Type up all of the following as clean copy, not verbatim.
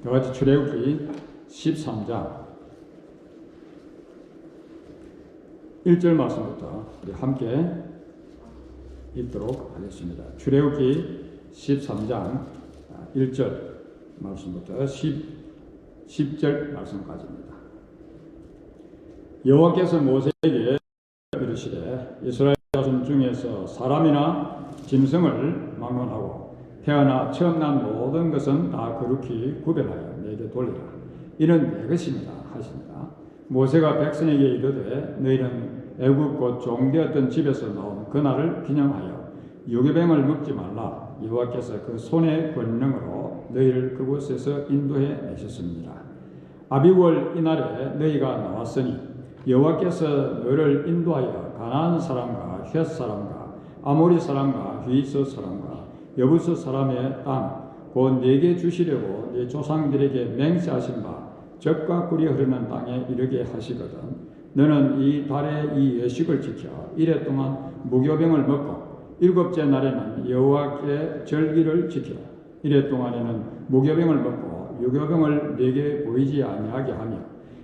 여호와의 출애굽기 13장 1절 말씀부터 우리 함께 읽도록 하겠습니다. 출애굽기 13장 1절 말씀부터 10절 말씀까지입니다. 여호와께서 모세에게 이르시되 이스라엘 자손 중에서 사람이나 짐승을 막론하고 태어나 처음 난 모든 것은 다 거룩히 구별하여 내게 돌리라. 이는 내 것입니다 하시니라. 모세가 백성에게 이르되 너희는 애굽 곧 종되었던 집에서 나온 그날을 기념하여 유괴병을 먹지 말라. 여호와께서 그 손의 권능으로 너희를 그곳에서 인도해 내셨습니다. 아비월 이날에 너희가 나왔으니 여호와께서 너희를 인도하여 가나안 사람과 헷 사람과 아모리 사람과 휘스 사람과 여부스 사람의 땅 곧 네게 주시려고 네 조상들에게 맹세하신 바 젖과 꿀이 흐르는 땅에 이르게 하시거든. 너는 이 달의 이 예식을 지켜 이래 동안 무교병을 먹고 일곱째 날에는 여호와께 절기를 지키라. 이래 동안에는 무교병을 먹고 유교병을 네게 보이지 아니하게 하며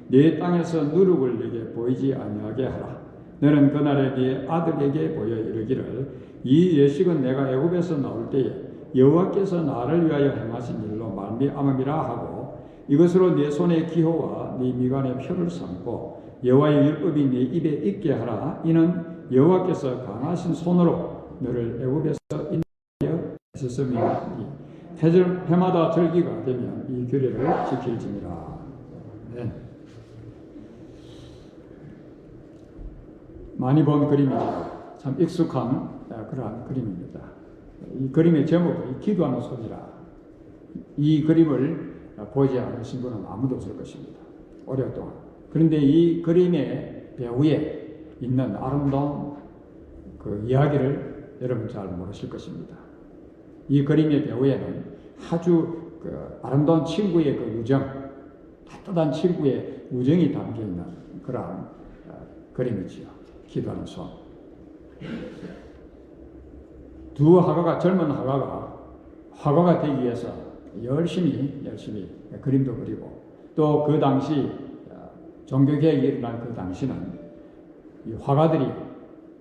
네 땅에서 누룩을 네게 보이지 아니하게 하라. 너는 그날에 네 아들에게 보여 이르기를 이 예식은 내가 애굽에서 나올 때에 여호와께서 나를 위하여 행하신 일로 말미암음이라 하고 이것으로 네 손의 기호와 네 미간의 표를 삼고 여호와의 율법이 네 입에 있게 하라. 이는 여호와께서 강하신 손으로 너를 애굽에서 인도하여 내셨음이니 해마다 절기가 되면 이 규례를 지킬지니라. 네. 많이 본 그림이죠. 참 익숙한 그러한 그림입니다. 이 그림의 제목이 기도하는 손이라. 이 그림을 보지 않으신 분은 아무도 없을 것입니다. 오랫동안. 그런데 이 그림의 배후에 있는 아름다운 그 이야기를 여러분 잘 모르실 것입니다. 이 그림의 배후에는 아주 그 아름다운 친구의 그 우정, 따뜻한 친구의 우정이 담겨 있는 그러한 그림이지요. 기도하는 손. 두 화가가 젊은 화가가 되기 위해서 열심히 그림도 그리고 또 그 당시 종교개혁이 일어난 그 당시는 이 화가들이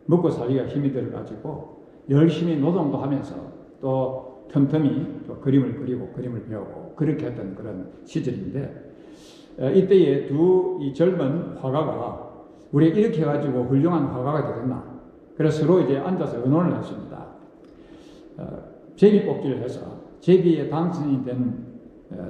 먹고 살기가 힘이 들어가지고 열심히 노동도 하면서 또 틈틈이 또 그림을 그리고 그림을 배우고 그렇게 했던 그런 시절인데 이때에 이 젊은 화가가 우리 이렇게 해가지고 훌륭한 화가가 되겠나? 그래서 서로 이제 앉아서 의논을 했습니다. 제비뽑기를 해서 제비에 당선이 된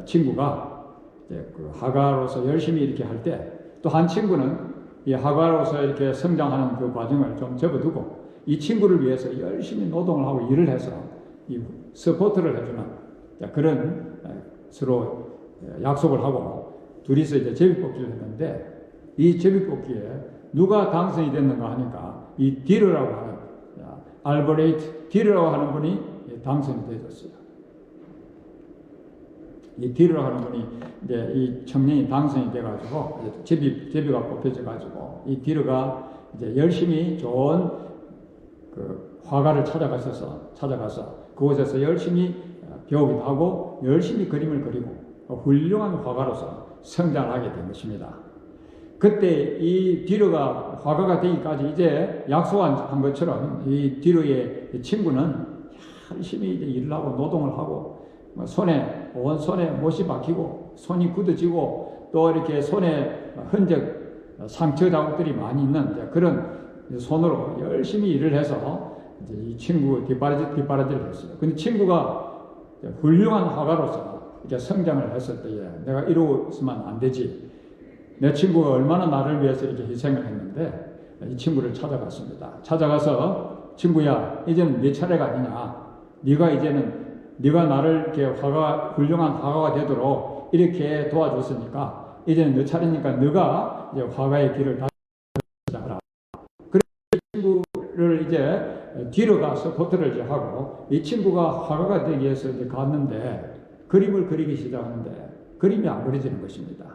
친구가 이제 그 화가로서 열심히 이렇게 할 때 또 한 친구는 이 화가로서 이렇게 성장하는 그 과정을 좀 접어두고 이 친구를 위해서 열심히 노동을 하고 일을 해서 이 서포트를 해주는 그런 서로 약속을 하고 둘이서 이제 제비뽑기를 했는데 이 제비뽑기에 누가 당선이 됐는가 하니까 이 디르라고 하는 알버레이트 디르라고 하는 분이 당선이 되었어요. 이 디르라고 하는 분이 이제 이 청년이 당선이 돼가지고 제비가 뽑혀져가지고 이 디르가 이제 열심히 좋은 그 화가를 찾아가서 그곳에서 열심히 배우기도 하고 열심히 그림을 그리고 훌륭한 화가로서 성장하게 된 것입니다. 그때 이 디르가 화가가 되기까지 이제 약속한 것처럼 이 디르의 친구는 열심히 이제 일을 하고 노동을 하고 온 손에 못이 박히고 손이 굳어지고 또 이렇게 손에 흔적 상처 자국들이 많이 있는 그런 손으로 열심히 일을 해서 이제 이 친구 뒷바라지를 했어요. 근데 친구가 훌륭한 화가로서 이렇게 성장을 했을 때에 내가 이러고서만 안 되지. 내 친구가 얼마나 나를 위해서 이렇게 희생을 했는데 이 친구를 찾아갔습니다. 찾아가서 친구야, 이제는 네 차례가 아니냐. 네가 나를 이렇게 훌륭한 화가가 되도록 이렇게 도와줬으니까 이제는 네 차례니까 네가 이제 화가의 길을 다시 시작하라. 그래서 이 친구를 이제 뒤로 가서 포트를 이제 하고 이 친구가 화가가 되기 위해서 이제 갔는데 그림을 그리기 시작하는데 그림이 안 그려지는 것입니다.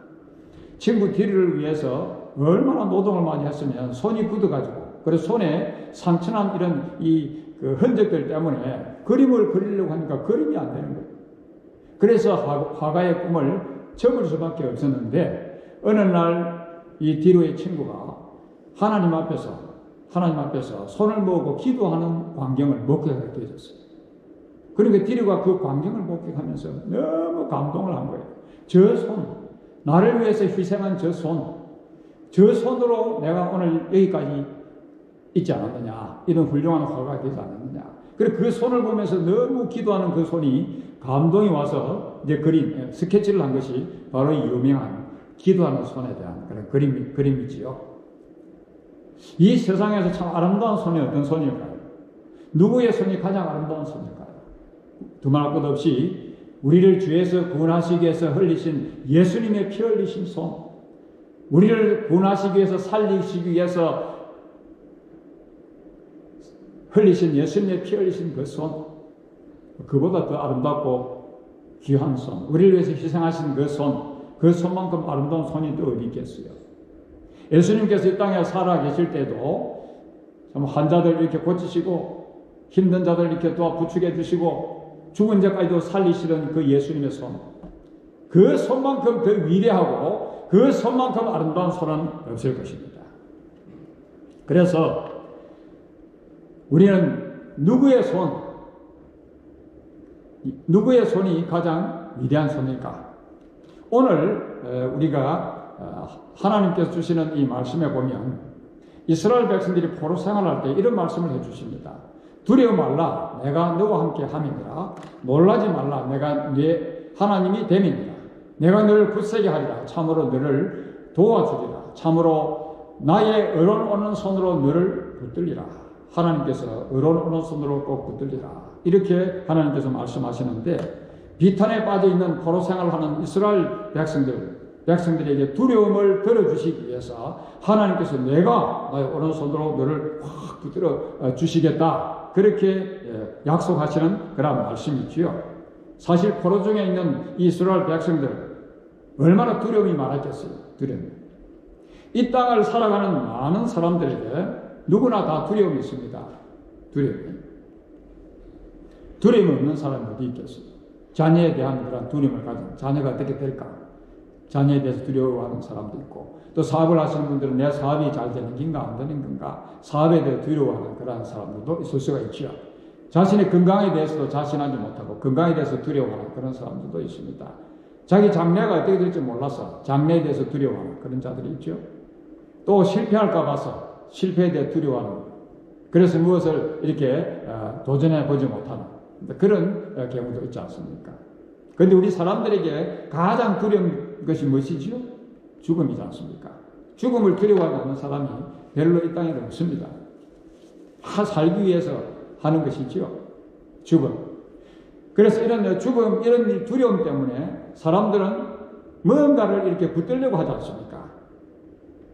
친구 디르를 위해서 얼마나 노동을 많이 했으면 손이 굳어가지고 그래서 손에 상처난 이런 그 흔적들 때문에 그림을 그리려고 하니까 그림이 안 되는 거예요. 그래서 화가의 꿈을 접을 수밖에 없었는데 어느 날 이 디로의 친구가 하나님 앞에서 손을 모으고 기도하는 광경을 목격하게 되었어요. 그러니까 디로가 그 광경을 목격하면서 너무 감동을 한 거예요. 저 손, 나를 위해서 희생한 저 손으로 내가 오늘 여기까지 있지 않았느냐, 이런 훌륭한 화가가 되지 않았느냐. 그리고 그 손을 보면서 너무 기도하는 그 손이 감동이 와서 이제 스케치를 한 것이 바로 이 유명한 기도하는 손에 대한 그런 그림이지요. 이 세상에서 참 아름다운 손이 어떤 손일까요? 누구의 손이 가장 아름다운 손일까요? 두말할 것 없이 우리를 죄에서 구원하시기 위해서 흘리신 예수님의 피 흘리신 손, 우리를 구원하시기 위해서 살리시기 위해서 흘리신 예수님의 피 흘리신 그 손, 그보다 더 아름답고 귀한 손, 우리를 위해서 희생하신 그 손, 그 손만큼 아름다운 손이 또 어디 있겠어요? 예수님께서 이 땅에 살아 계실 때도 참 환자들 이렇게 고치시고 힘든 자들 이렇게 도와 부축해 주시고 죽은 자까지도 살리시던 그 예수님의 손, 그 손만큼 더 위대하고 그 손만큼 아름다운 손은 없을 것입니다. 그래서 우리는 누구의 손이 가장 위대한 손일까? 오늘 우리가 하나님께서 주시는 이 말씀에 보면 이스라엘 백성들이 포로 생활할 때 이런 말씀을 해주십니다. 두려워 말라, 내가 너와 함께 함이니라. 놀라지 말라, 내가 네 하나님이 됨이니라. 내가 너를 굳세게 하리라. 참으로 너를 도와주리라. 참으로 나의 의로운 오는 손으로 너를 붙들리라. 하나님께서 의로운 오는 손으로 꼭 붙들리라. 이렇게 하나님께서 말씀하시는데, 비탄에 빠져있는 포로 생활하는 이스라엘 백성들에게 두려움을 덜어주시기 위해서 하나님께서 내가 나의 오른손으로 너를 확 붙들어 주시겠다, 그렇게 약속하시는 그런 말씀이지요. 사실 포로 중에 있는 이스라엘 백성들 얼마나 두려움이 많았겠어요. 이 땅을 살아가는 많은 사람들에게 누구나 다 두려움이 있습니다. 두려움이 없는 사람이 어디 있겠어요? 자녀에 대한 그런 두려움을 가진, 자녀가 어떻게 될까? 자녀에 대해서 두려워하는 사람도 있고, 또 사업을 하시는 분들은 내 사업이 잘 되는 건가 안 되는 건가, 사업에 대해 두려워하는 그런 사람들도 있을 수가 있죠. 자신의 건강에 대해서도 자신하지 못하고 건강에 대해서 두려워하는 그런 사람들도 있습니다. 자기 장래가 어떻게 될지 몰라서 장래에 대해서 두려워하는 그런 자들이 있죠. 또 실패할까 봐서 실패에 대해 두려워하는, 그래서 무엇을 이렇게 도전해 보지 못하는 그런 경우도 있지 않습니까? 그런데 우리 사람들에게 가장 두려운 것이 무엇이지요? 죽음이지 않습니까? 죽음을 두려워하지 않는 사람이 별로 이 땅에 없습니다. 다 살기 위해서 하는 것이지요. 죽음. 그래서 이런 죽음, 이런 두려움 때문에 사람들은 뭔가를 이렇게 붙들려고 하지 않습니까?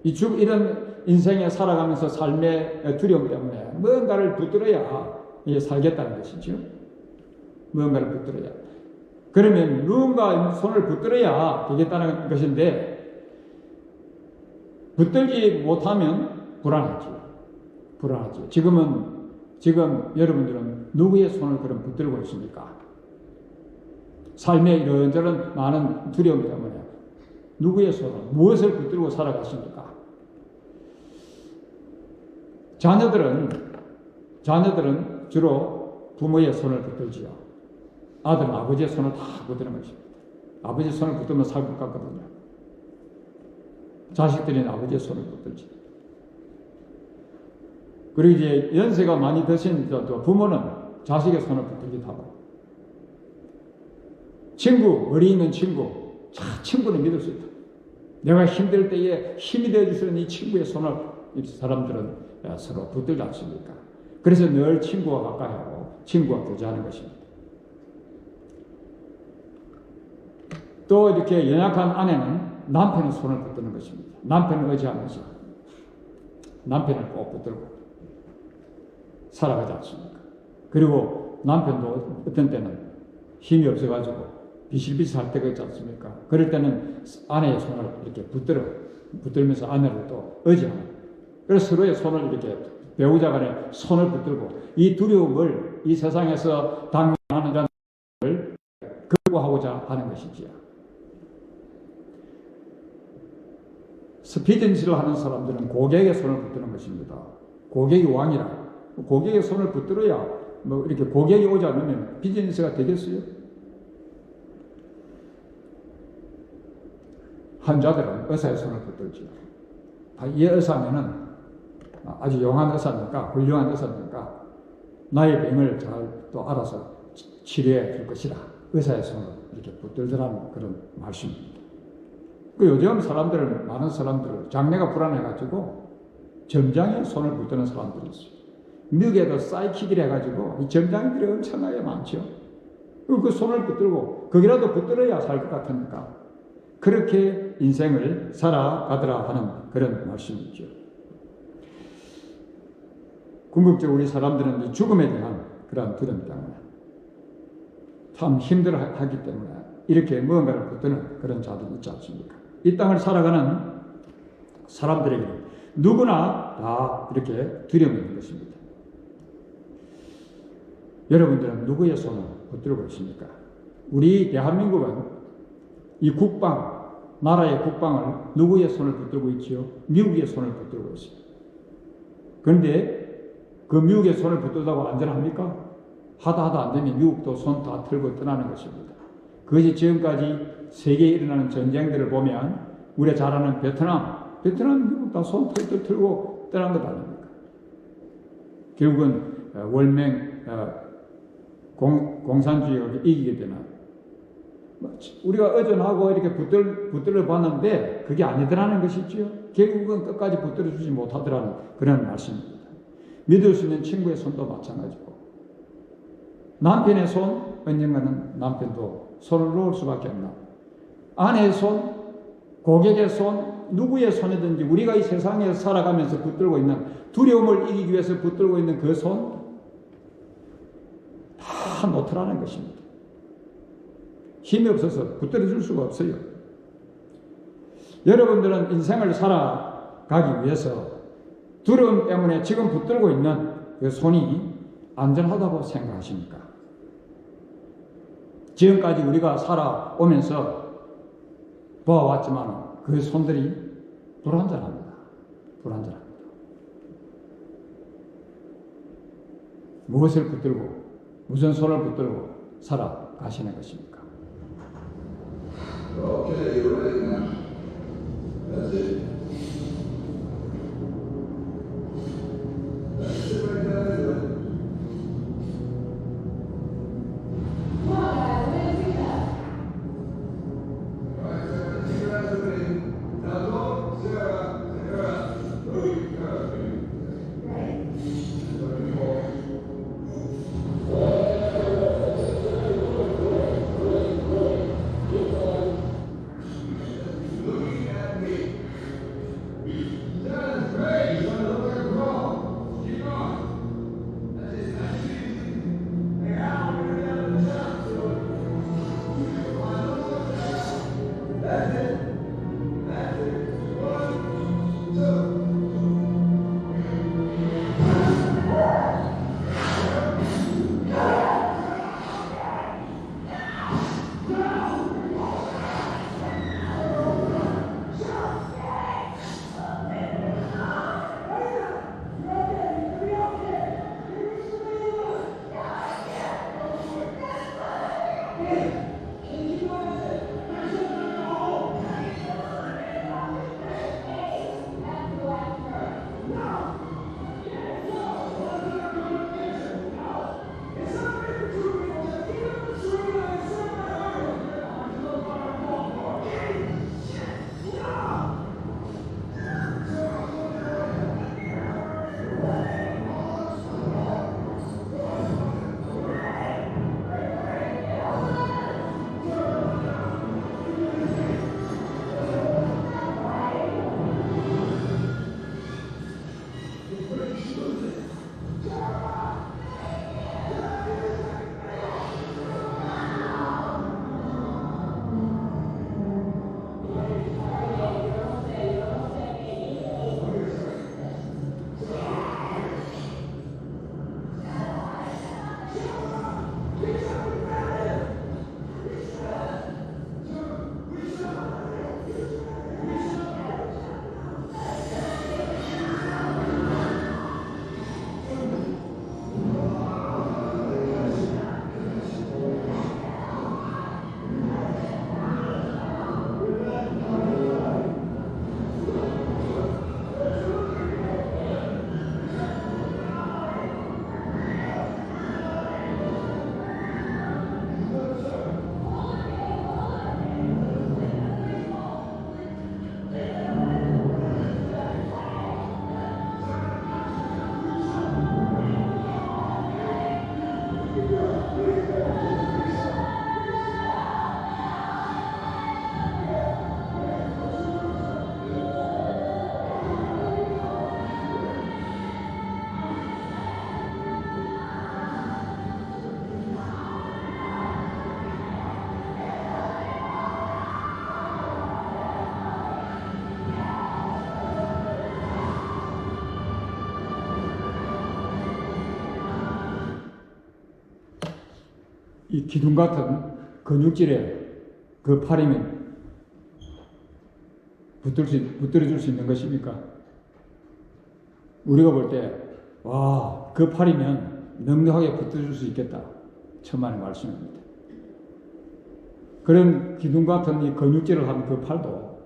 이런 인생에 살아가면서 삶의 두려움 때문에 뭔가를 붙들어야 살겠다는 것이죠. 뭔가를 붙들어야. 그러면 누군가 손을 붙들어야 되겠다는 것인데, 붙들지 못하면 불안하죠. 지금 여러분들은 누구의 손을 그럼 붙들고 있습니까? 삶의 이런저런 많은 두려움 때문에 누구의 손을, 무엇을 붙들고 살아가십니까? 자녀들은 주로 부모의 손을 붙들지요. 아들은 아버지의 손을 다 붙드는 것입니다. 아버지의 손을 붙들면 살 것 같거든요. 자식들은 아버지의 손을 붙들지. 그리고 이제 연세가 많이 드신 부모는 자식의 손을 붙들기도 하고, 머리 있는 친구는 믿을 수 있다. 내가 힘들 때에 힘이 되어주시는 이 친구의 손을 사람들은 서로 붙들지 않습니까? 그래서 늘 친구와 가까이 하고 친구와 교제하는 것입니다. 또 이렇게 연약한 아내는 남편의 손을 붙드는 것입니다. 남편을 의지하면서 남편을 꼭 붙들고 살아가지 않습니까? 그리고 남편도 어떤 때는 힘이 없어가지고 비실비실할 때가 있지 않습니까? 그럴 때는 아내의 손을 이렇게 붙들면서 아내를 또 의지하고, 그래서 서로의 손을 이렇게 배우자 간에 손을 붙들고 이 두려움을, 이 세상에서 당면하는 것을 극복하고자 하는 것이지요. 스피드니스를 하는 사람들은 고객의 손을 붙드는 것입니다. 고객이 왕이라. 고객의 손을 붙들어야 뭐 이렇게 고객이 오지 않으면 비즈니스가 되겠어요? 환자들은 의사의 손을 붙들지요. 이 의사면은 아주 용한 의사니까, 훌륭한 의사니까 나의 병을 잘 또 알아서 치료해 줄 것이다. 의사의 손을 이렇게 붙들더라는 그런 말씀입니다. 그 요즘 사람들은, 많은 사람들은 장래가 불안해가지고 점장의 손을 붙드는 사람들이 있어요. 미국에도 사이킥이라 해가지고 이 점장들이 엄청나게 많죠. 그 손을 붙들고 거기라도 붙들어야 살 것 같으니까 그렇게 인생을 살아가더라 하는 그런 말씀이죠. 궁극적으로 우리 사람들은 이 죽음에 대한 그런 두려움 때문에 참 힘들어하기 때문에 이렇게 무언가를 붙드는 그런 자들이 있지 않습니까? 이 땅을 살아가는 사람들에게 누구나 다 이렇게 두려움이 있는 것입니다. 여러분들은 누구의 손을 붙들고 있습니까? 우리 대한민국은 이 국방, 나라의 국방을 누구의 손을 붙들고 있지요? 미국의 손을 붙들고 있습니다. 그런데 그 미국의 손을 붙들다고 안전합니까? 하다 안 되면 미국도 손 다 틀고 떠나는 것입니다. 그것이 지금까지 세계에 일어나는 전쟁들을 보면 우리가 잘 아는 베트남 미국 다 손 털털 틀고 떠난 것 아닙니까? 결국은 월맹 공산주의가 이기게 되나? 우리가 의존하고 이렇게 붙들어 봤는데 그게 아니더라는 것이지요. 결국은 끝까지 붙들어 주지 못하더라는 그런 말씀입니다. 믿을 수 있는 친구의 손도 마찬가지고 남편의 손, 언젠가는 남편도 손을 놓을 수밖에 없나. 아내의 손, 고객의 손, 누구의 손이든지 우리가 이 세상에서 살아가면서 붙들고 있는 두려움을 이기기 위해서 붙들고 있는 그 손 다 놓더라는 것입니다. 힘이 없어서 붙들어 줄 수가 없어요. 여러분들은 인생을 살아가기 위해서 두려움 때문에 지금 붙들고 있는 그 손이 안전하다고 생각하십니까? 지금까지 우리가 살아오면서 보아왔지만 그 손들이 불안전합니다. 불안전합니다. 무엇을 붙들고 무슨 손을 붙들고 살아가시는 것입니까? Okay, you're ready now. That's it. That's it right there. Come on, guys, we're gonna do that. All right, Sarah, take your eyes away. Now go, Sarah. Louis, Right. looking at me. That's great. You're gonna look like a pro. Keep going. That's it. That's easy. Hey, Al, we're gonna get out of the shop. That's it. That's it. 1, 2. 이 기둥 같은 근육질에 그 팔이면 붙들어줄 수 있는 것입니까? 우리가 볼 때, 와, 그 팔이면 넉넉하게 붙들어줄 수 있겠다. 천만의 말씀입니다. 그런 기둥 같은 이 근육질을 한 그 팔도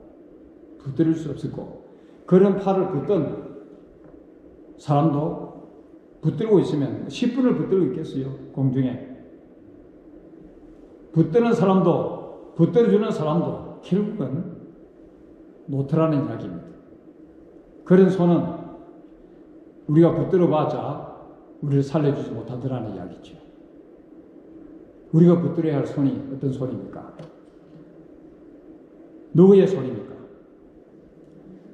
붙들을 수 없었고, 그런 팔을 붙든 사람도 붙들고 있으면 10분을 붙들고 있겠어요, 공중에. 붙드는 사람도, 붙들어주는 사람도 결국은 노트라는 이야기입니다. 그런 손은 우리가 붙들어봐자 우리를 살려주지 못하더라는 이야기죠. 우리가 붙들어야 할 손이 어떤 손입니까? 누구의 손입니까?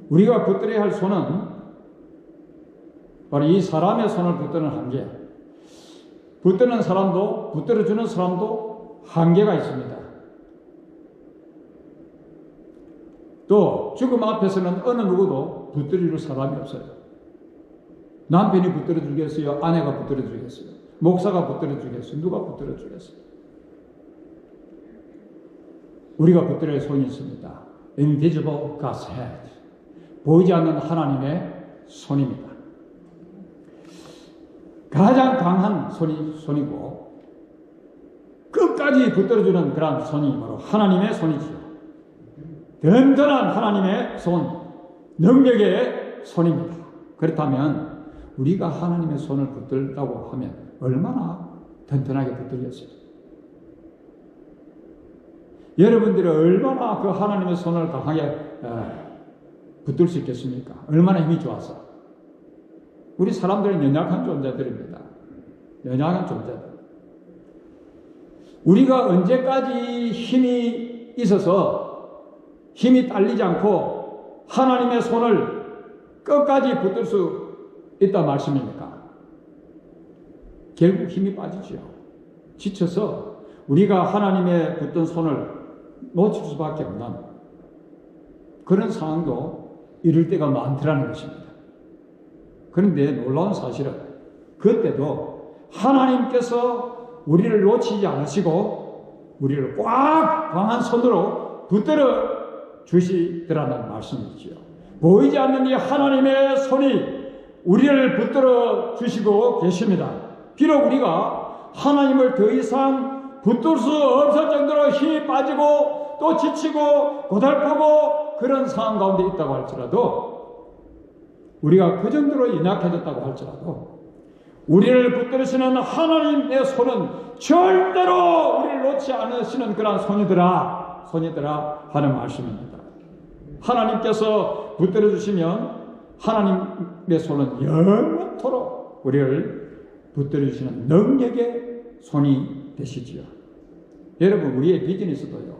우리가 붙들어야 할 손은 바로 이 사람의 손을 붙드는 한계. 붙드는 사람도, 붙들어주는 사람도 한계가 있습니다. 또 죽음 앞에서는 어느 누구도 붙들어줄 사람이 없어요. 남편이 붙들어주겠어요? 아내가 붙들어주겠어요? 목사가 붙들어주겠어요? 누가 붙들어주겠어요? 우리가 붙들어야 할 손이 있습니다. Invisible God's hand. 보이지 않는 하나님의 손입니다. 가장 강한 손이고 끝까지 붙들어주는 그런 손이 바로 하나님의 손이지요. 든든한 하나님의 손, 능력의 손입니다. 그렇다면 우리가 하나님의 손을 붙들다고 하면 얼마나 튼튼하게 붙들겠어요? 여러분들이 얼마나 그 하나님의 손을 강하게 붙들 수 있겠습니까? 얼마나 힘이 좋아서. 우리 사람들은 연약한 존재들입니다. 연약한 존재들. 우리가 언제까지 힘이 있어서 힘이 딸리지 않고 하나님의 손을 끝까지 붙들 수 있단 말씀입니까? 결국 힘이 빠지죠. 지쳐서 우리가 하나님의 붙든 손을 놓칠 수밖에 없는 그런 상황도 이럴 때가 많더라는 것입니다. 그런데 놀라운 사실은 그때도 하나님께서 우리를 놓치지 않으시고 우리를 꽉 강한 손으로 붙들어 주시더라는 말씀이지요. 보이지 않는 이 하나님의 손이 우리를 붙들어 주시고 계십니다. 비록 우리가 하나님을 더 이상 붙들 수 없을 정도로 힘이 빠지고 또 지치고 고달프고 그런 상황 가운데 있다고 할지라도 우리가 그 정도로 연약해졌다고 할지라도 우리를 붙들으시는 하나님의 손은 절대로 우리를 놓지 않으시는 그런 손이더라 하는 말씀입니다. 하나님께서 붙들어 주시면 하나님의 손은 영원토록 우리를 붙들어 주시는 능력의 손이 되시지요. 여러분, 우리의 비즈니스도요,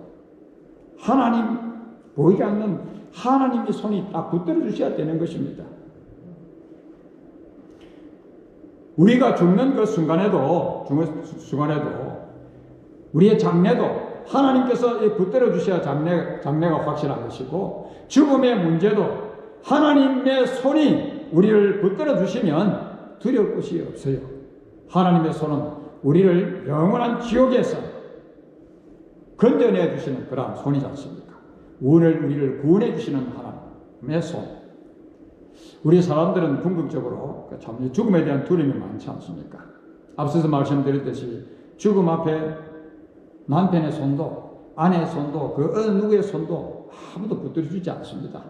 하나님 보이지 않는 하나님의 손이 딱 붙들어 주셔야 되는 것입니다. 우리가 죽는 그 순간에도 우리의 장래도 하나님께서 붙들어 주셔야 장래가 확실한 것이고, 죽음의 문제도 하나님의 손이 우리를 붙들어 주시면 두려울 것이 없어요. 하나님의 손은 우리를 영원한 지옥에서 건져내 주시는 그러한 손이지 않습니까? 우리를 구원해 주시는 하나님의 손. 우리 사람들은 궁극적으로 참 죽음에 대한 두려움이 많지 않습니까? 앞서서 말씀드렸듯이 죽음 앞에 남편의 손도 아내의 손도 그 어느 누구의 손도 아무도 붙들어주지 않습니다.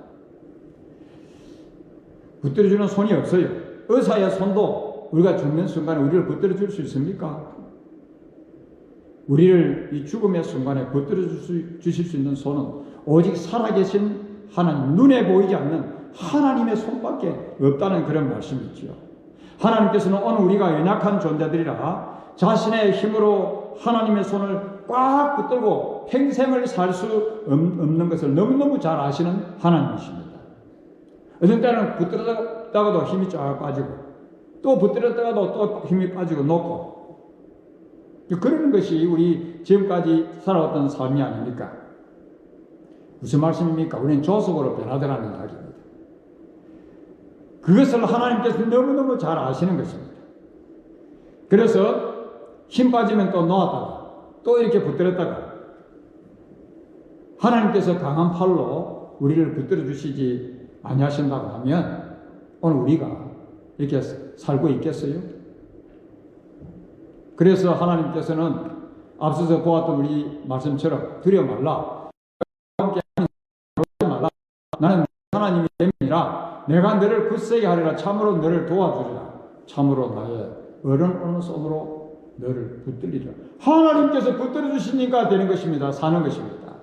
붙들어주는 손이 없어요. 의사의 손도 우리가 죽는 순간에 우리를 붙들어줄 수 있습니까? 우리를 이 죽음의 순간에 붙들어주실 수 있는 손은 오직 살아계신 하나님, 눈에 보이지 않는 하나님의 손밖에 없다는 그런 말씀이지요. 하나님께서는 오늘 우리가 연약한 존재들이라 자신의 힘으로 하나님의 손을 꽉 붙들고 평생을 살 수 없는 것을 너무너무 잘 아시는 하나님이십니다. 어떤 때는 붙들었다가도 힘이 쫙 빠지고 또 붙들었다가도 또 힘이 빠지고 놓고, 그러는 것이 우리 지금까지 살아왔던 삶이 아닙니까? 무슨 말씀입니까? 우리는 조속으로 변하더라는 이야기입니다. 그것을 하나님께서 너무너무 잘 아시는 것입니다. 그래서 힘 빠지면 또 놓았다가 또 이렇게 붙들었다가 하나님께서 강한 팔로 우리를 붙들어 주시지 아니하신다고 하면 오늘 우리가 이렇게 살고 있겠어요? 그래서 하나님께서는 앞서서 보았던 우리 말씀처럼 두려워 말라. 함께 말라. 나는 하나님의 됨이라. 내가 너를 굳세게 하리라. 참으로 너를 도와주리라. 참으로 나의 오른손으로 너를 붙들리리라. 하나님께서 붙들어 주시니까 되는 것입니다. 사는 것입니다.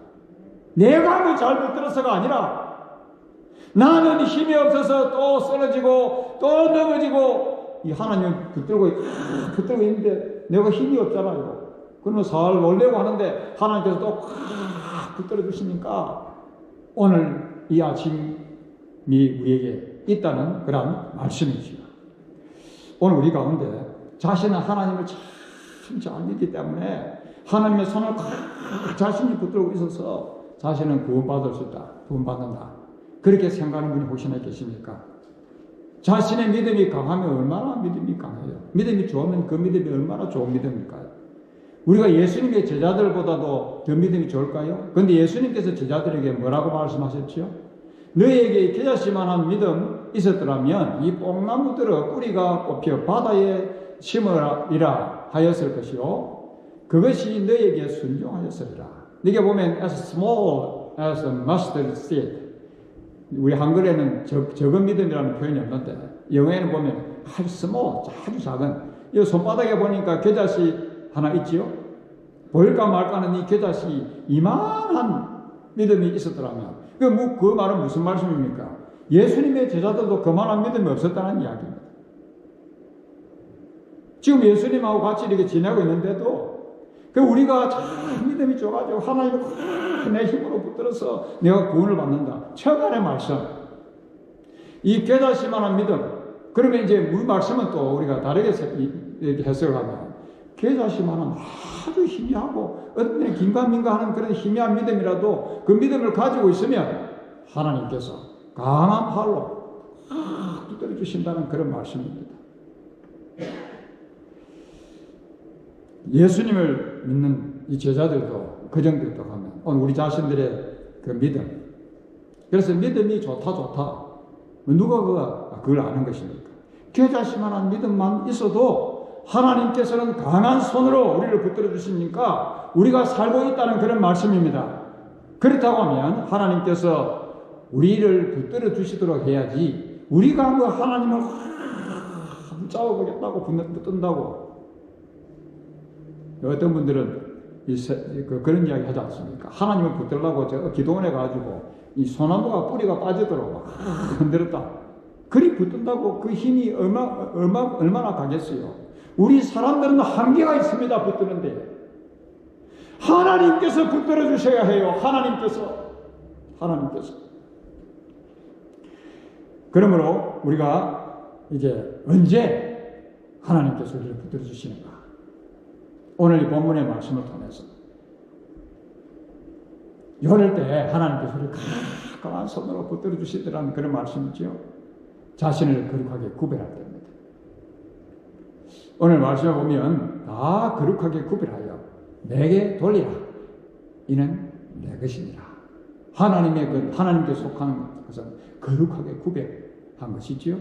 내가 뭐 잘 붙들어서가 아니라 나는 힘이 없어서 또 쓰러지고 또 넘어지고 이 하나님 붙들고 있는데 내가 힘이 없잖아요. 그러면 살 놀래고 하는데 하나님께서 또 붙들어 주시니까 오늘 이 아침이 우리에게 있다는 그런 말씀이지요. 오늘 우리 가운데 자신은 하나님을 참 잘 믿기 때문에 하나님의 손을 자신이 붙들고 있어서 자신은 구원받을 수 있다. 구원받는다. 그렇게 생각하는 분이 혹시나 계십니까? 자신의 믿음이 강하면 얼마나 믿음이 강해요. 믿음이 좋으면 그 믿음이 얼마나 좋은 믿음일까요? 우리가 예수님의 제자들보다도 더 믿음이 좋을까요? 그런데 예수님께서 제자들에게 뭐라고 말씀하셨죠? 너희에게 겨자씨만한 믿음 있었더라면 이 뽕나무들의 뿌리가 뽑혀 바다에 심으리라 하였을 것이요 그것이 너희에게 순종하였으리라. 이게 보면 as small as a mustard seed. 우리 한글에는 적은 믿음이라는 표현이 없는데 영어에는 보면 아주 small, 아주 작은. 이 손바닥에 보니까 겨자씨 하나 있지요. 보일까 말까는 이 겨자씨 이만한 믿음이 있었더라면 그 말은 무슨 말씀입니까? 예수님의 제자들도 그만한 믿음이 없었다는 이야기입니다. 지금 예수님하고 같이 이렇게 지내고 있는데도 우리가 참 믿음이 좋아가지고 하나님을 내 힘으로 붙들어서 내가 구원을 받는다. 천간의 말씀. 이 겨자씨만한 믿음. 그러면 이제 이 말씀은 또 우리가 다르게 이렇게 해석을 하면 겨자씨만한 아주 희미하고 어떤 긴가민가 하는 그런 희미한 믿음이라도 그 믿음을 가지고 있으면 하나님께서 강한 팔로 붙들어 주신다는 그런 말씀입니다. 예수님을 믿는 이 제자들도 그 정도로 가면 오늘 우리 자신들의 그 믿음. 그래서 믿음이 좋다. 누가 그걸 아는 것입니까? 겨자씨만한 믿음만 있어도 하나님께서는 강한 손으로 우리를 붙들어 주시니까 우리가 살고 있다는 그런 말씀입니다. 그렇다고 하면 하나님께서 우리를 붙들어 주시도록 해야지 우리가 뭐 하나님을 붙잡아보겠다고 붙든다고. 어떤 분들은 그런 이야기 하지 않습니까? 하나님을 붙들려고 제가 기도원에 가지고 이 소나무가 뿌리가 빠지도록 막 흔들었다. 그리 붙든다고 그 힘이 얼마나 가겠어요? 우리 사람들은 한계가 있습니다. 붙드는데 하나님께서 붙들어 주셔야 해요. 하나님께서. 그러므로 우리가 이제 언제 하나님께서 우리를 붙들어 주시는가? 오늘 이 본문의 말씀을 통해서 이럴 때 하나님께서 우리를 강한 손으로 붙들어 주시더라는 그런 말씀이지요. 자신을 거룩하게 구별할 때입니다. 오늘 말씀을 보면 다 거룩하게 구별하여 내게 돌리라. 이는 내 것이니라. 하나님께 속하는 것은 거룩하게 구별한 것이지요.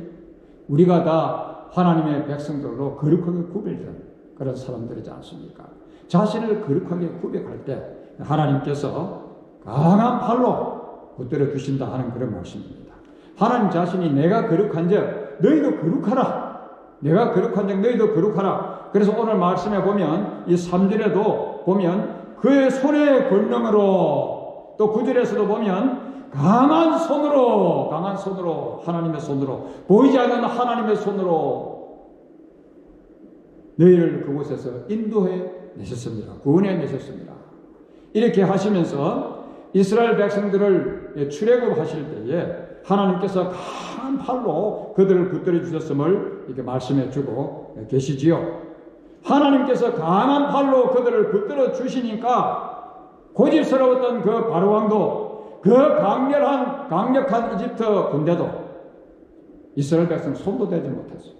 우리가 다 하나님의 백성들로 거룩하게 구별된 그런 사람들이지 않습니까? 자신을 거룩하게 구별할 때 하나님께서 강한 팔로 붙들어 주신다 하는 그런 말씀입니다. 하나님 자신이 내가 거룩한 적 너희도 거룩하라. 내가 거룩한 적 너희도 거룩하라. 그래서 오늘 말씀에 보면 이 3절에도 보면 그의 손의 권능으로 또 9절에서도 보면 강한 손으로 하나님의 손으로 보이지 않는 하나님의 손으로 너희를 그곳에서 인도해 내셨습니다. 구원해 내셨습니다. 이렇게 하시면서 이스라엘 백성들을 출애굽하실 때에 하나님께서 강한 팔로 그들을 붙들어 주셨음을 이렇게 말씀해 주고 계시지요. 하나님께서 강한 팔로 그들을 붙들어 주시니까 고집스러웠던 그 바로왕도 그 강력한 이집트 군대도 이스라엘 백성 손도 대지 못했어요.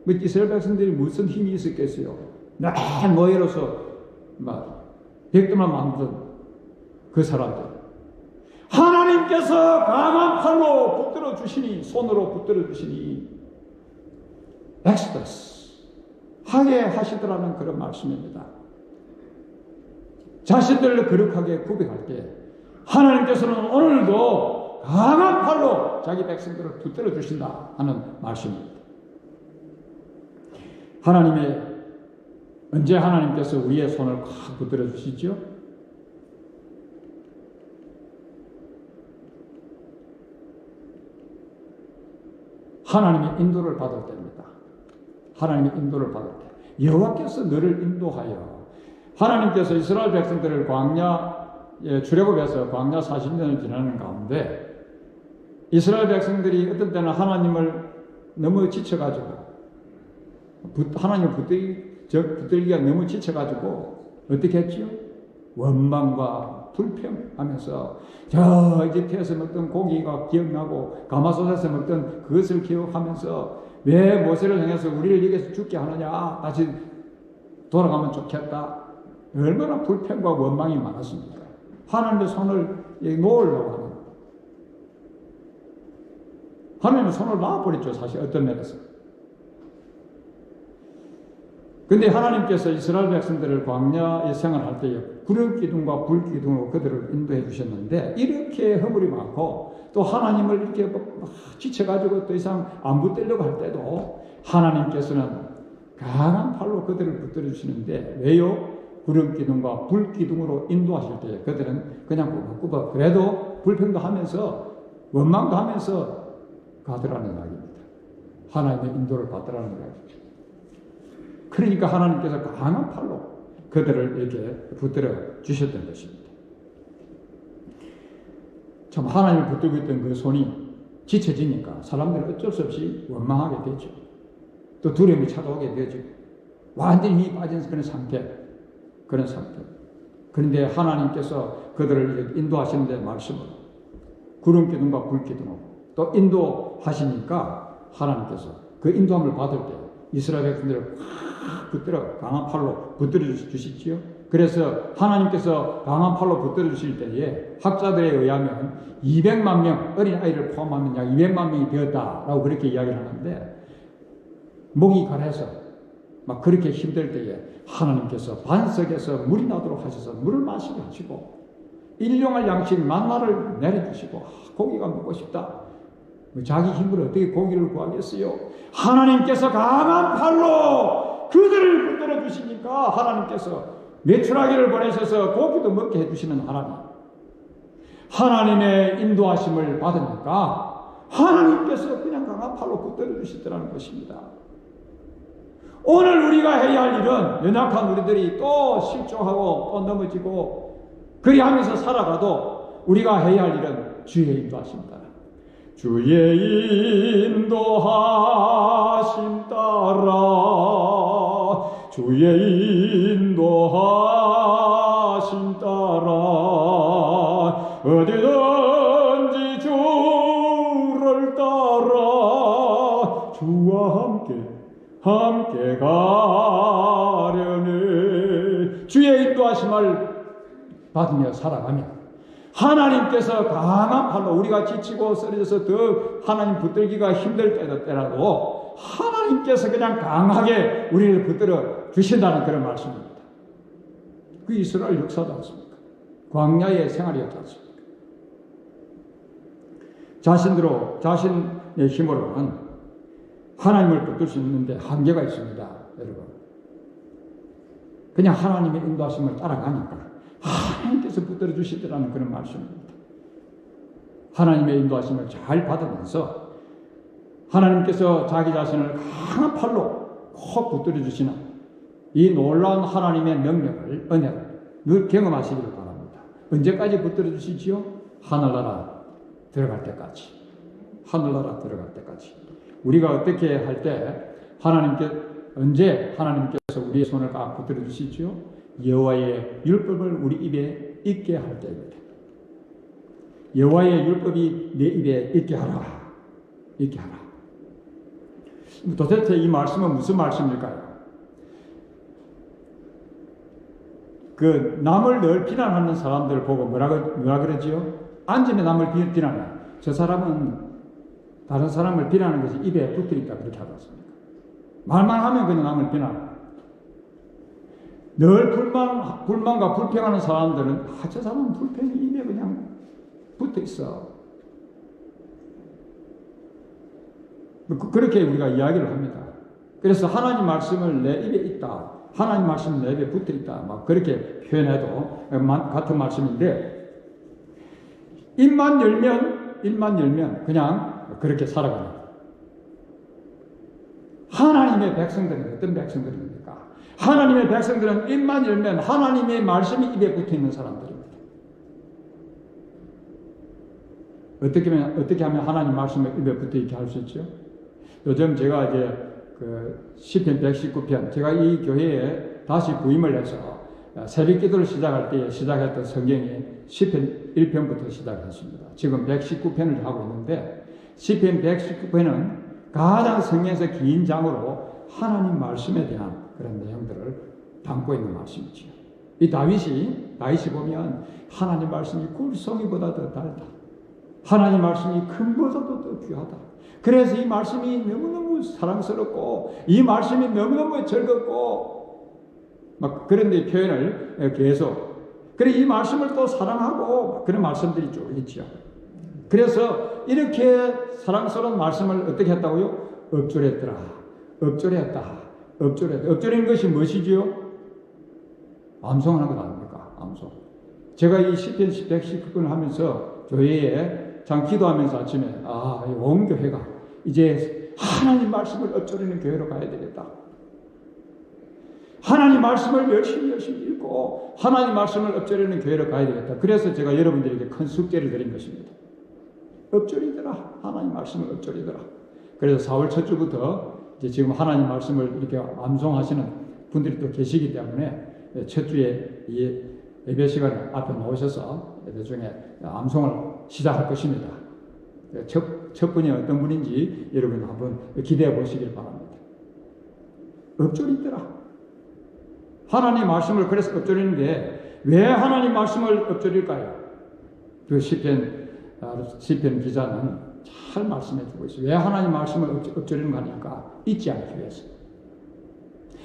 이스라엘 백성들이 무슨 힘이 있었겠어요? 난 모여서 백도만 만든 그 사람들, 하나님께서 강한 팔로 붙들어 주시니, 손으로 붙들어 주시니 엑스더스 하게 하시더라는 그런 말씀입니다. 자신들을 거룩하게 구별할 때 하나님께서는 오늘도 강한 팔로 자기 백성들을 붙들어 주신다 하는 말씀입니다. 언제 하나님께서 우리의 손을 꽉 붙들어 주시죠? 하나님의 인도를 받을 때입니다. 하나님의 인도를 받을 때 여호와께서 너를 인도하여, 하나님께서 이스라엘 백성들을 광야에 출애굽해서 광야 40년을 지나는 가운데 이스라엘 백성들이 어떤 때는 하나님을 너무 지쳐가지고, 하나님을 붙들기가 너무 지쳐가지고 어떻게 했지요? 원망과 불평하면서 저 이집트에서 먹던 고기가 기억나고 가마솥에서 먹던 그것을 기억하면서 왜 모세를 향해서 우리를 여기서 죽게 하느냐, 다시 돌아가면 좋겠다. 얼마나 불평과 원망이 많았습니까? 하나님의 손을 놓으려고 하는, 하나님의 손을 놔버렸죠, 사실 어떤 면에서. 근데 하나님께서 이스라엘 백성들을 광야에 생활할 때에 구름 기둥과 불 기둥으로 그들을 인도해 주셨는데, 이렇게 허물이 많고 또 하나님을 이렇게 지쳐가지고 더 이상 안 붙들려고 할 때도 하나님께서는 강한 팔로 그들을 붙들어 주시는데, 왜요? 구름 기둥과 불 기둥으로 인도하실 때 그들은 그냥 꾸벅꾸벅 그래도 불평도 하면서 원망도 하면서 가더라는 이야기입니다. 하나님의 인도를 받더라는 이야기죠. 그러니까 하나님께서 강한 팔로 그들을 이렇게 붙들어 주셨던 것입니다. 참 하나님을 붙들고 있던 그 손이 지쳐지니까 사람들은 어쩔 수 없이 원망하게 되죠. 또 두려움이 찾아오게 되죠. 완전히 힘이 빠진 그런 상태. 그런데 하나님께서 그들을 인도하시는데 말씀으로 구름 기둥과 불 기둥으로 또 인도하시니까 하나님께서 그 인도함을 받을 때 이스라엘 백성들을 확 붙들어 강한 팔로 붙들어 주시지요. 그래서 하나님께서 강한 팔로 붙들어 주실 때에 학자들에 의하면 200만 명, 어린아이를 포함하면 약 200만 명이 되었다라고 그렇게 이야기를 하는데, 목이 가래서 막 그렇게 힘들 때에 하나님께서 반석에서 물이 나도록 하셔서 물을 마시게 하시고, 일용할 양식 만나를 내려주시고, 고기가 먹고 싶다. 자기 힘으로 어떻게 고기를 구하겠어요? 하나님께서 강한 팔로 그들을 붙들어 주시니까 하나님께서 메추라기를 보내셔서 고기도 먹게 해주시는 하나님, 하나님의 인도하심을 받으니까 하나님께서 그냥 강한 팔로 붙들어 주시더라는 것입니다. 오늘 우리가 해야 할 일은, 연약한 우리들이 또 실종하고 또 넘어지고 그리하면서 살아가도 우리가 해야 할 일은 주의 인도하심입니다. 주의 인도하심 따라, 주의 인도하심 따라 어디든지 주를 따라 주와 함께 가려네. 주의 인도하심을 받으며 살아가며 하나님께서 강한 팔로, 우리가 지치고 쓰러져서 더 하나님 붙들기가 힘들 때라도 하나님께서 그냥 강하게 우리를 붙들어 주신다는 그런 말씀입니다. 그 이스라엘 역사지 않습니까? 광야의 생활이었지 않습니까? 자신의 힘으로는 하나님을 붙들 수 있는데 한계가 있습니다, 여러분. 그냥 하나님의 인도하심을 따라가니까 하나님께서 붙들어 주시더라는 그런 말씀입니다. 하나님의 인도하심을 잘 받으면서 하나님께서 자기 자신을 강한 팔로 콕 붙들어 주시는 이 놀라운 하나님의 능력을, 은혜를 늘 경험하시기를 바랍니다. 언제까지 붙들어 주시지요? 하늘나라 들어갈 때까지. 하늘나라 들어갈 때까지. 우리가 어떻게 할 때 언제 하나님께서 우리의 손을 꽉 붙들어 주시지요? 여호와의 율법을 우리 입에 있게 할 때입니다. 여호와의 율법이 내 입에 있게 하라. 있게 하라. 도대체 이 말씀은 무슨 말씀일까요? 그 남을 늘 비난하는 사람들을 보고 뭐라 그러지요? 앉으면 남을 비난해. 저 사람은 다른 사람을 비난하는 것이 입에 붙으니까 그렇게 하지 않습니까? 말만 하면 그냥 남을 비난해. 늘 불만과 불평하는 사람들은 저 사람은 불평이 입에 그냥 붙어 있어. 그렇게 우리가 이야기를 합니다. 그래서 하나님 말씀을 내 입에 있다. 하나님 말씀은 내 입에 붙어 있다. 막 그렇게 표현해도 같은 말씀인데, 입만 열면 그냥 그렇게 살아가는 거예요. 하나님의 백성들은 어떤 백성들입니까? 하나님의 백성들은 입만 열면 하나님의 말씀이 입에 붙어 있는 사람들입니다. 어떻게 하면 하나님 말씀이 입에 붙어 있게 할 수 있죠? 요즘 제가 이제 그 시편 119편, 제가 이 교회에 다시 부임을 해서 새벽 기도를 시작할 때 시작했던 성경이 시편 1편부터 시작했습니다. 지금 119편을 하고 있는데, 시편 119편은 가장 성경에서 긴 장으로 하나님 말씀에 대한 그런 내용들을 담고 있는 말씀이지요. 이 다윗이 보면 하나님 말씀이 꿀송이보다 더 달다. 하나님 말씀이 금보다도 더 귀하다. 그래서 이 말씀이 너무너무 사랑스럽고 이 말씀이 너무너무 즐겁고 막 그런 데 표현을 계속, 그래 이 말씀을 또 사랑하고 그런 말씀들이 쭉 있죠. 그래서 이렇게 사랑스러운 말씀을 어떻게 했다고요? 엎조렸다. 엎조리는 것이 무엇이지요? 암송하는 것 아닙니까? 암송. 제가 이 시편 119편을 하면서 교회에 참 기도하면서 아침에 온 교회가 이제 하나님 말씀을 엎조리는 교회로 가야 되겠다. 하나님 말씀을 열심히 읽고 하나님 말씀을 엎조리는 교회로 가야 되겠다. 그래서 제가 여러분들에게 큰 숙제를 드린 것입니다. 엎조리더라. 하나님 말씀을 엎조리더라. 그래서 4월 첫 주부터 이제 지금 하나님 말씀을 이렇게 암송하시는 분들이 또 계시기 때문에 첫 주에 이 예배 시간에 앞에 나오셔서 예배 중에 암송을 시작할 것입니다. 첫 분이 어떤 분인지 여러분 한번 기대해 보시길 바랍니다. 엎조리더라. 하나님 말씀을 그래서 엎조리는데 왜 하나님 말씀을 엎조릴까요? 그 시편 기자는 잘 말씀해 주고 있어요. 왜 하나님 말씀을 엎조리는 거 아닙니까? 잊지 않기 위해서.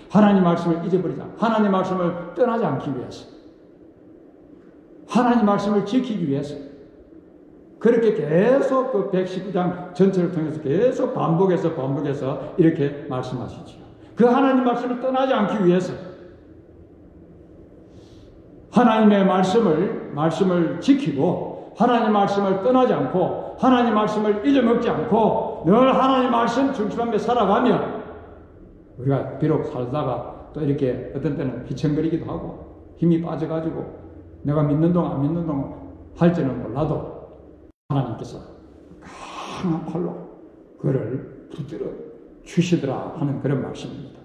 하나님 말씀을 잊어버리지 않고, 하나님 말씀을 떠나지 않기 위해서, 하나님 말씀을 지키기 위해서. 그렇게 계속 그 119장 전체를 통해서 계속 반복해서 이렇게 말씀하시죠. 그 하나님 말씀을 떠나지 않기 위해서 하나님의 말씀을 지키고 하나님 말씀을 떠나지 않고 하나님 말씀을 잊어먹지 않고 늘 하나님 말씀 중심하며 살아가면 우리가 비록 살다가 또 이렇게 어떤 때는 휘청거리기도 하고 힘이 빠져가지고 내가 믿는 동안 안 믿는 동안 할지는 몰라도 하나님께서 강한 팔로 그를 붙들어 주시더라 하는 그런 말씀입니다.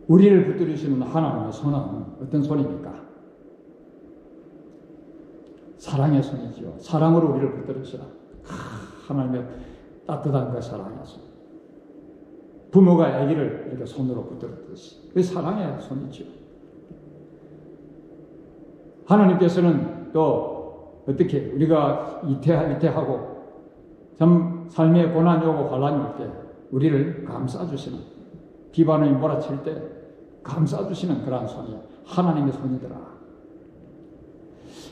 우리를 붙들으시는 하나님의 손은 어떤 손입니까? 사랑의 손이지요. 사랑으로 우리를 붙들으시라. 하나님의 따뜻한 그 사랑의 손. 부모가 아기를 이렇게 손으로 붙들었듯이 그 사랑의 손이지요. 하나님께서는 또 어떻게 우리가 위태하고 참 삶의 고난이 오고 환란이 올 때 우리를 감싸주시는, 비바람이 몰아칠 때 감싸주시는 그러한 손이 하나님의 손이더라.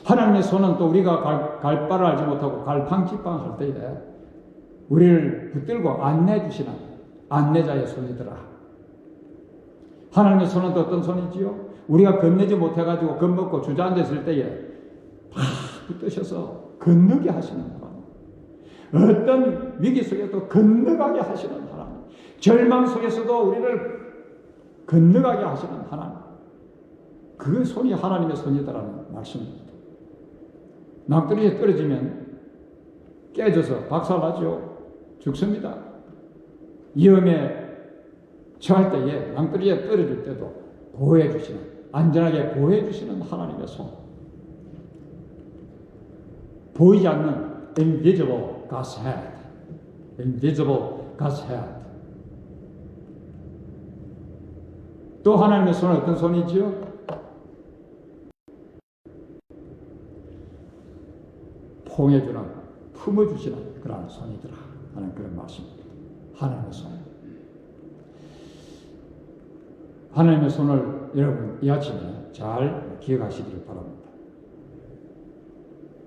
하나님의 손은 또 우리가 갈 바를 알지 못하고 갈팡질팡 할 때에 우리를 붙들고 안내해주시는 안내자의 손이더라. 하나님의 손은 또 어떤 손이지요? 우리가 건너지 못해가지고 겁먹고 주저앉았을 때에 팍 붙드셔서 건너게 하시는 하나님. 어떤 위기 속에도 건너가게 하시는 하나님. 절망 속에서도 우리를 건너가게 하시는 하나님. 그 손이 하나님의 손이다라는 말씀입니다. 낭떠러지에 떨어지면 깨져서 박살나죠. 죽습니다. 위험에 처할 때에 낭떠러지에 떨어질 때도 보호해 주시는, 안전하게 보호해 주시는 하나님의 손. 보이지 않는 invisible God's hand. invisible God's hand. 또 하나님의 손은 어떤 손이지요? 봉해주는, 품어주시는 그런 손이더라 하는 그런 말씀입니다. 하나님의 손. 하나님의 손을 여러분 이 아침에 잘 기억하시기를 바랍니다.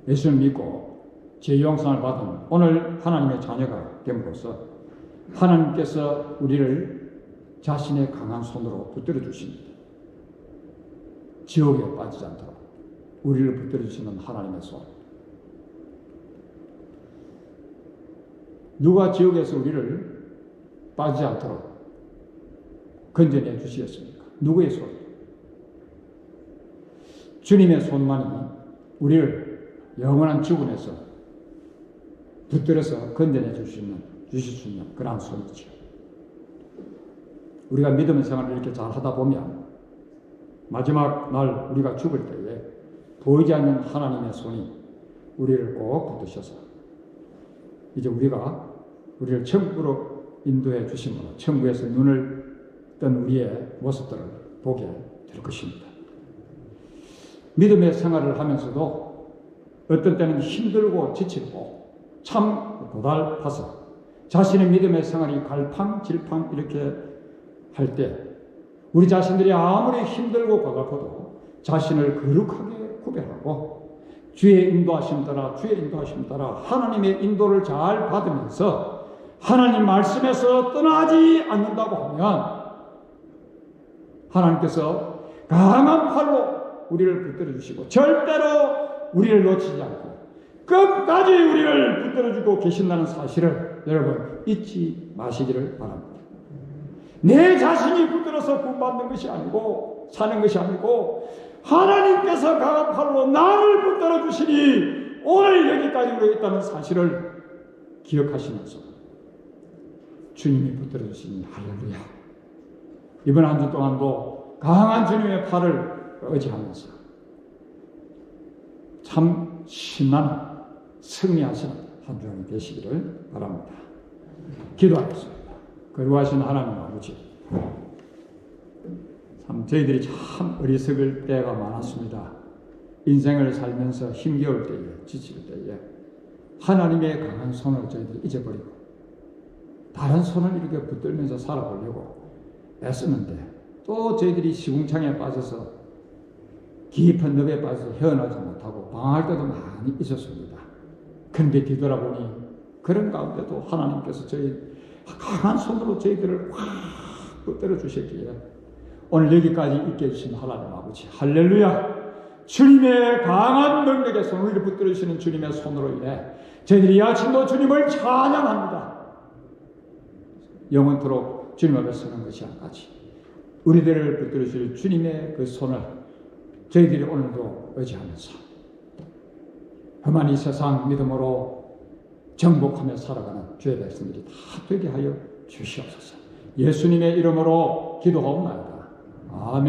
예수를 믿고 죄 용서를 받은 오늘 하나님의 자녀가 됨으로써 하나님께서 우리를 자신의 강한 손으로 붙들어 주십니다. 지옥에 빠지지 않도록 우리를 붙들어 주시는 하나님의 손. 누가 지옥에서 우리를 빠지지 않도록 건져내 주시겠습니까? 누구의 손? 주님의 손만이 우리를 영원한 죽음에서 붙들어서 건져내 주실 수 있는 그런 손이죠. 우리가 믿음의 생활을 이렇게 잘 하다 보면 마지막 날 우리가 죽을 때에 보이지 않는 하나님의 손이 우리를 꼭 붙드셔서 이제 우리를 천국으로 인도해 주심으로 천국에서 눈을 뜬 우리의 모습들을 보게 될 것입니다. 믿음의 생활을 하면서도 어떤 때는 힘들고 지치고 참 고달파서 자신의 믿음의 생활이 갈팡질팡 이렇게 할 때 우리 자신들이 아무리 힘들고 고달파도 자신을 거룩하게 구별하고 주의 인도하심 따라 하나님의 인도를 잘 받으면서 하나님 말씀에서 떠나지 않는다고 하면 하나님께서 강한 팔로 우리를 붙들어 주시고 절대로 우리를 놓치지 않고 끝까지 우리를 붙들어 주고 계신다는 사실을 여러분 잊지 마시기를 바랍니다. 내 자신이 붙들어서 구원받는 것이 아니고 사는 것이 아니고 하나님께서 강한 팔로 나를 붙들어 주시니 오늘 여기까지 우리가 있다는 사실을 기억하시면서 주님이 붙들어 주시니 할렐루야. 이번 한 주 동안도 강한 주님의 팔을 의지하면서 참 신나는 승리하시는 한 주간이 되시기를 바랍니다. 기도하겠습니다. 거룩하신 하나님 아버지, 참 저희들이 참 어리석을 때가 많았습니다. 인생을 살면서 힘겨울 때에 지칠 때에 하나님의 강한 손을 저희들이 잊어버리고 다른 손을 이렇게 붙들면서 살아보려고 애쓰는데 또 저희들이 시궁창에 빠져서 깊은 늪에 빠져서 헤어나지 못하고 방황할 때도 많이 있었습니다. 그런데 뒤돌아보니 그런 가운데도 하나님께서 저희 강한 손으로 저희들을 확 붙들어 주셨기에 오늘 여기까지 있게 해주신 하나님 아버지 할렐루야. 주님의 강한 능력의 손을 붙들어 주시는 주님의 손으로 인해 저희들이 이 아침도 주님을 찬양합니다. 영원토록 주님 앞에 서는 것이 아니지 우리들을 붙들어 주실 주님의 그 손을 저희들이 오늘도 의지하면서 험한 이 세상 믿음으로 정복하며 살아가는 주의 백성들이 다 되게 하여 주시옵소서. 예수님의 이름으로 기도하옵나이다. 아멘.